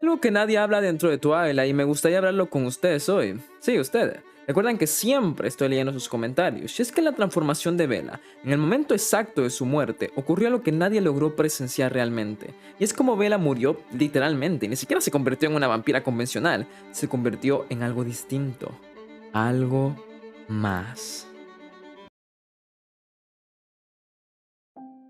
Algo que nadie habla dentro de Twilight y me gustaría hablarlo con ustedes hoy. Sí, ustedes. Recuerdan que siempre estoy leyendo sus comentarios. Y es que la transformación de Bella, en el momento exacto de su muerte, ocurrió algo que nadie logró presenciar realmente. Y es como Bella murió literalmente. Ni siquiera se convirtió en una vampira convencional. Se convirtió en algo distinto. Algo más.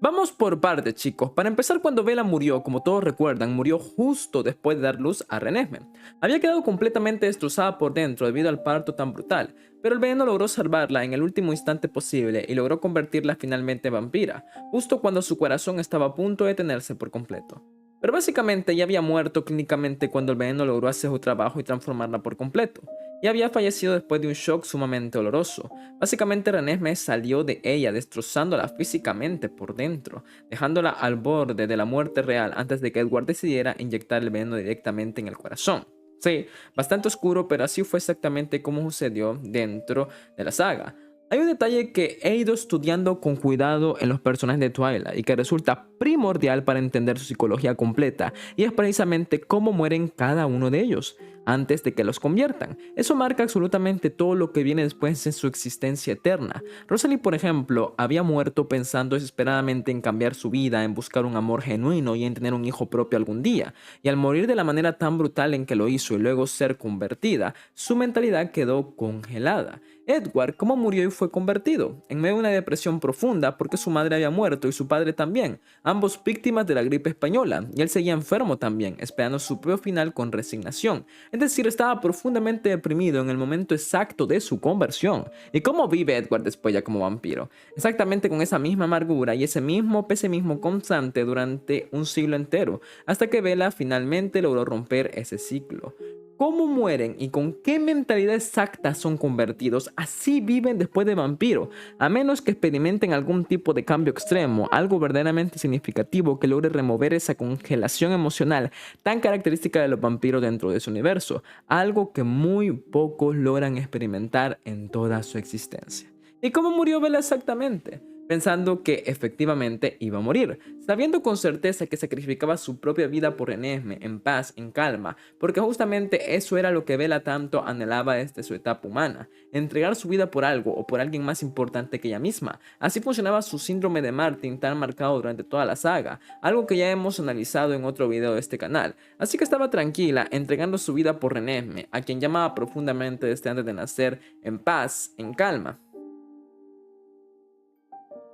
Vamos por partes, chicos. Para empezar, cuando Bella murió, como todos recuerdan, murió justo después de dar luz a Renesmee. Había quedado completamente destrozada por dentro debido al parto tan brutal, pero el veneno logró salvarla en el último instante posible y logró convertirla finalmente en vampira, justo cuando su corazón estaba a punto de detenerse por completo. Pero básicamente ya había muerto clínicamente cuando el veneno logró hacer su trabajo y transformarla por completo. Y había fallecido después de un shock sumamente doloroso. Básicamente Renesmee salió de ella destrozándola físicamente por dentro, dejándola al borde de la muerte real antes de que Edward decidiera inyectar el veneno directamente en el corazón. Sí, bastante oscuro, pero así fue exactamente como sucedió dentro de la saga. Hay un detalle que he ido estudiando con cuidado en los personajes de Twilight y que resulta primordial para entender su psicología completa, y es precisamente cómo mueren cada uno de ellos antes de que los conviertan. Eso marca absolutamente todo lo que viene después en su existencia eterna. Rosalie, por ejemplo, había muerto pensando desesperadamente en cambiar su vida, en buscar un amor genuino y en tener un hijo propio algún día, y al morir de la manera tan brutal en que lo hizo y luego ser convertida, su mentalidad quedó congelada. Edward, ¿cómo murió y fue convertido? En medio de una depresión profunda porque su madre había muerto y su padre también, ambos víctimas de la gripe española, y él seguía enfermo también, esperando su propio final con resignación. Es decir, estaba profundamente deprimido en el momento exacto de su conversión. ¿Y cómo vive Edward después ya como vampiro? Exactamente con esa misma amargura y ese mismo pesimismo constante durante un siglo entero, hasta que Bella finalmente logró romper ese ciclo. Cómo mueren y con qué mentalidad exacta son convertidos, así viven después de vampiro, a menos que experimenten algún tipo de cambio extremo, algo verdaderamente significativo que logre remover esa congelación emocional tan característica de los vampiros dentro de su universo, algo que muy pocos logran experimentar en toda su existencia. ¿Y cómo murió Bella exactamente? Pensando que efectivamente iba a morir, sabiendo con certeza que sacrificaba su propia vida por Renesmee, en paz, en calma, porque justamente eso era lo que Bella tanto anhelaba desde su etapa humana, entregar su vida por algo o por alguien más importante que ella misma. Así funcionaba su síndrome de Martin tan marcado durante toda la saga, algo que ya hemos analizado en otro video de este canal. Así que estaba tranquila, entregando su vida por Renesmee, a quien llamaba profundamente desde antes de nacer, en paz, en calma,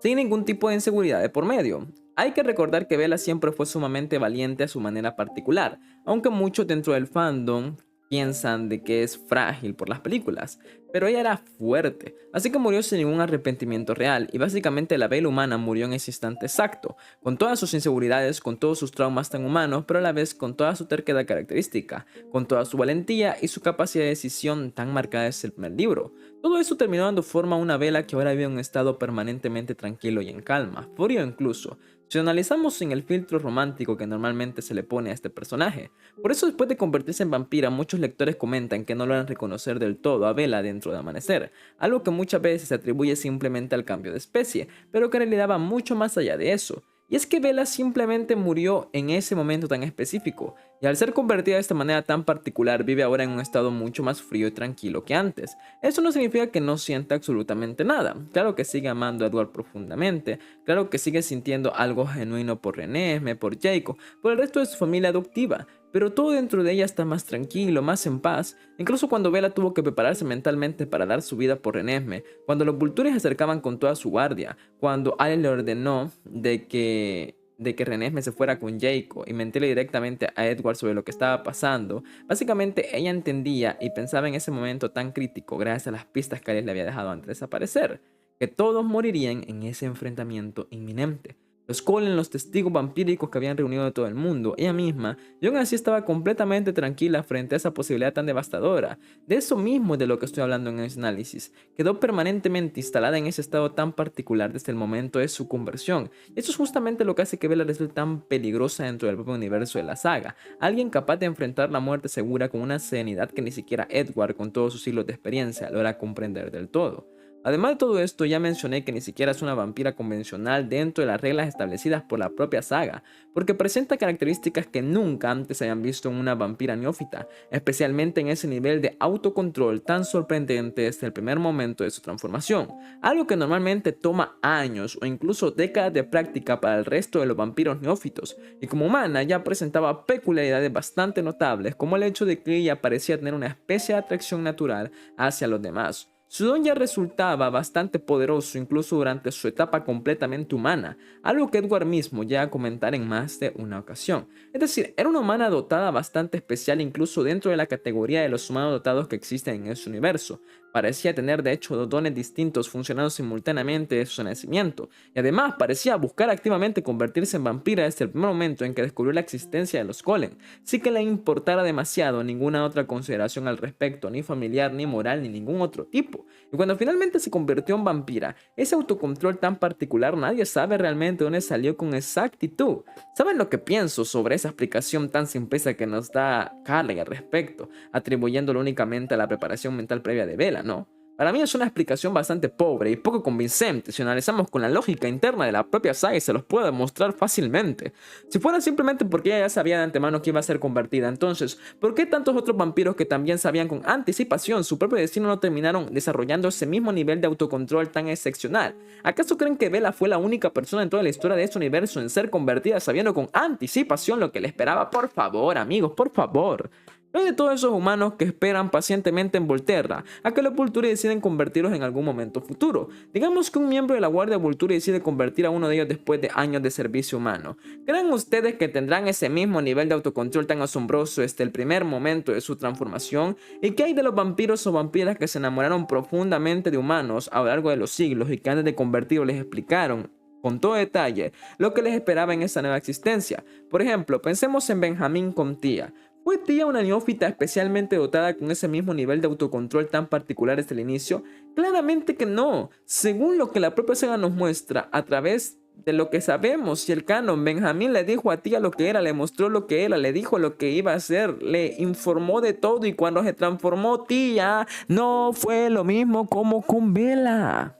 sin ningún tipo de inseguridad de por medio. Hay que recordar que Bella siempre fue sumamente valiente a su manera particular, aunque muchos dentro del fandom piensan de que es frágil por las películas, pero ella era fuerte, así que murió sin ningún arrepentimiento real, y básicamente la Bella humana murió en ese instante exacto, con todas sus inseguridades, con todos sus traumas tan humanos, pero a la vez con toda su terquedad característica, con toda su valentía y su capacidad de decisión tan marcada desde el primer libro. Todo eso terminó dando forma a una Bella que ahora vive en un estado permanentemente tranquilo y en calma, frío incluso, si lo analizamos sin el filtro romántico que normalmente se le pone a este personaje. Por eso después de convertirse en vampira, muchos lectores comentan que no logran reconocer del todo a Bella dentro de Amanecer, algo que muchas veces se atribuye simplemente al cambio de especie, pero que en realidad va mucho más allá de eso. Y es que Bella simplemente murió en ese momento tan específico, y al ser convertida de esta manera tan particular vive ahora en un estado mucho más frío y tranquilo que antes. Eso no significa que no sienta absolutamente nada, claro que sigue amando a Edward profundamente, claro que sigue sintiendo algo genuino por Renesmee, por Jacob, por el resto de su familia adoptiva, pero todo dentro de ella está más tranquilo, más en paz. Incluso cuando Bella tuvo que prepararse mentalmente para dar su vida por Renesmee, cuando los Vulturi se acercaban con toda su guardia, cuando Alicent le ordenó de que Renesmee se fuera con Jacob y mentirle directamente a Edward sobre lo que estaba pasando, básicamente ella entendía y pensaba en ese momento tan crítico gracias a las pistas que Alice le había dejado antes de desaparecer, que todos morirían en ese enfrentamiento inminente. Los Cullen, los testigos vampíricos que habían reunido de todo el mundo, ella misma, y aún así estaba completamente tranquila frente a esa posibilidad tan devastadora. De eso mismo es de lo que estoy hablando en ese análisis. Quedó permanentemente instalada en ese estado tan particular desde el momento de su conversión. Y eso es justamente lo que hace que Bella resulte tan peligrosa dentro del propio universo de la saga. Alguien capaz de enfrentar la muerte segura con una serenidad que ni siquiera Edward, con todos sus siglos de experiencia, logra comprender del todo. Además de todo esto, ya mencioné que ni siquiera es una vampira convencional dentro de las reglas establecidas por la propia saga, porque presenta características que nunca antes se hayan visto en una vampira neófita, especialmente en ese nivel de autocontrol tan sorprendente desde el primer momento de su transformación, algo que normalmente toma años o incluso décadas de práctica para el resto de los vampiros neófitos, y como humana ya presentaba peculiaridades bastante notables, como el hecho de que ella parecía tener una especie de atracción natural hacia los demás. Su don ya resultaba bastante poderoso incluso durante su etapa completamente humana, algo que Edward mismo llega a comentar en más de una ocasión. Es decir, era una humana dotada bastante especial incluso dentro de la categoría de los humanos dotados que existen en ese universo. Parecía tener de hecho dos dones distintos funcionando simultáneamente desde su nacimiento, y además parecía buscar activamente convertirse en vampira desde el primer momento en que descubrió la existencia de los golem, sin que le importara demasiado ninguna otra consideración al respecto, ni familiar, ni moral, ni ningún otro tipo. Y cuando finalmente se convirtió en vampira, ese autocontrol tan particular nadie sabe realmente dónde salió con exactitud. ¿Saben lo que pienso sobre esa explicación tan simplista que nos da Carly al respecto, atribuyéndolo únicamente a la preparación mental previa de Bella, ¿no? Para mí es una explicación bastante pobre y poco convincente si analizamos con la lógica interna de la propia saga y se los puedo demostrar fácilmente. Si fuera simplemente porque ella ya sabía de antemano que iba a ser convertida, entonces, ¿por qué tantos otros vampiros que también sabían con anticipación su propio destino no terminaron desarrollando ese mismo nivel de autocontrol tan excepcional? ¿Acaso creen que Bella fue la única persona en toda la historia de este universo en ser convertida sabiendo con anticipación lo que le esperaba? Por favor, amigos, por favor. No hay de todos esos humanos que esperan pacientemente en Volterra a que los Volturi deciden convertirlos en algún momento futuro. Digamos que un miembro de la Guardia Volturi decide convertir a uno de ellos después de años de servicio humano. ¿Creen ustedes que tendrán ese mismo nivel de autocontrol tan asombroso desde el primer momento de su transformación? ¿Y qué hay de los vampiros o vampiras que se enamoraron profundamente de humanos a lo largo de los siglos y que antes de convertirlos les explicaron con todo detalle lo que les esperaba en esa nueva existencia? Por ejemplo, pensemos en Benjamín con Tia. ¿Fue Tia una neófita especialmente dotada con ese mismo nivel de autocontrol tan particular desde el inicio? Claramente que no. Según lo que la propia saga nos muestra a través de lo que sabemos y el canon, Benjamín le dijo a Tia lo que era, le mostró lo que era, le dijo lo que iba a hacer, le informó de todo, y cuando se transformó Tia, no fue lo mismo como con Bella.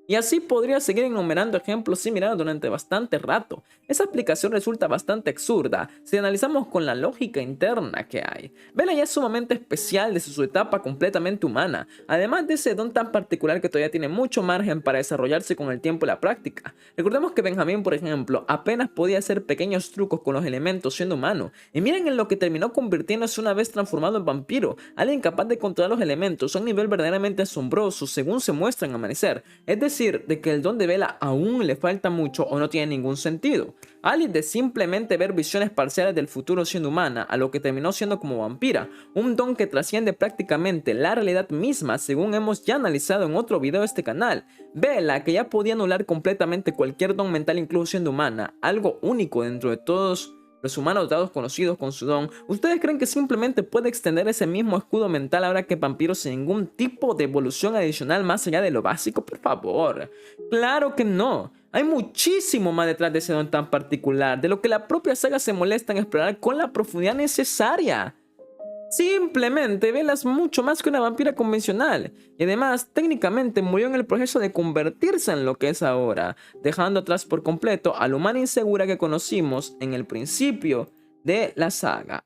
Y así podría seguir enumerando ejemplos similares durante bastante rato. Esa explicación resulta bastante absurda si analizamos con la lógica interna que hay. Bella ya es sumamente especial desde su etapa completamente humana, además de ese don tan particular que todavía tiene mucho margen para desarrollarse con el tiempo y la práctica. Recordemos que Benjamín, por ejemplo, apenas podía hacer pequeños trucos con los elementos siendo humano, y miren en lo que terminó convirtiéndose una vez transformado en vampiro, alguien capaz de controlar los elementos a un nivel verdaderamente asombroso según se muestra en Amanecer. Es decir, de que el don de Bella aún le falta mucho o no tiene ningún sentido. Alguien de simplemente ver visiones parciales del futuro siendo humana a lo que terminó siendo como vampira, un don que trasciende prácticamente la realidad misma según hemos ya analizado en otro video de este canal. Bella, que ya podía anular completamente cualquier don mental incluso siendo humana, algo único dentro de todos los humanos dotados conocidos con su don. ¿Ustedes creen que simplemente puede extender ese mismo escudo mental ahora que vampiros sin ningún tipo de evolución adicional más allá de lo básico? Por favor. Claro que no. Hay muchísimo más detrás de ese don tan particular, de lo que la propia saga se molesta en explorar con la profundidad necesaria. Simplemente Bella es mucho más que una vampira convencional, y además técnicamente murió en el proceso de convertirse en lo que es ahora, dejando atrás por completo a la humana insegura que conocimos en el principio de la saga.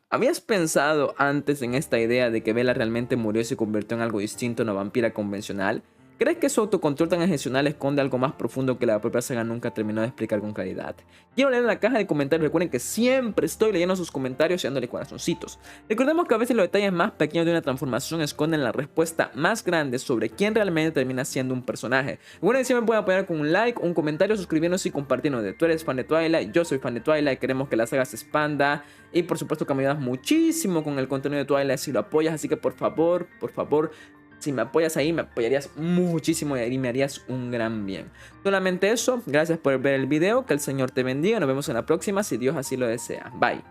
¿Habías pensado antes en esta idea de que Bella realmente murió y se convirtió en algo distinto a una vampira convencional? ¿Crees que su autocontrol tan excepcional esconde algo más profundo que la propia saga nunca terminó de explicar con claridad? Quiero leer en la caja de comentarios. Recuerden que siempre estoy leyendo sus comentarios y dándole corazoncitos. Recordemos que a veces los detalles más pequeños de una transformación esconden la respuesta más grande sobre quién realmente termina siendo un personaje. Recuerden que siempre me pueden apoyar con un like, un comentario, suscribiéndose y compartiendo. Tú eres fan de Twilight, yo soy fan de Twilight, queremos que la saga se expanda y por supuesto que me ayudas muchísimo con el contenido de Twilight si lo apoyas, así que por favor, si me apoyas ahí, me apoyarías muchísimo y me harías un gran bien. Solamente eso, gracias por ver el video, que el Señor te bendiga, nos vemos en la próxima si Dios así lo desea. Bye.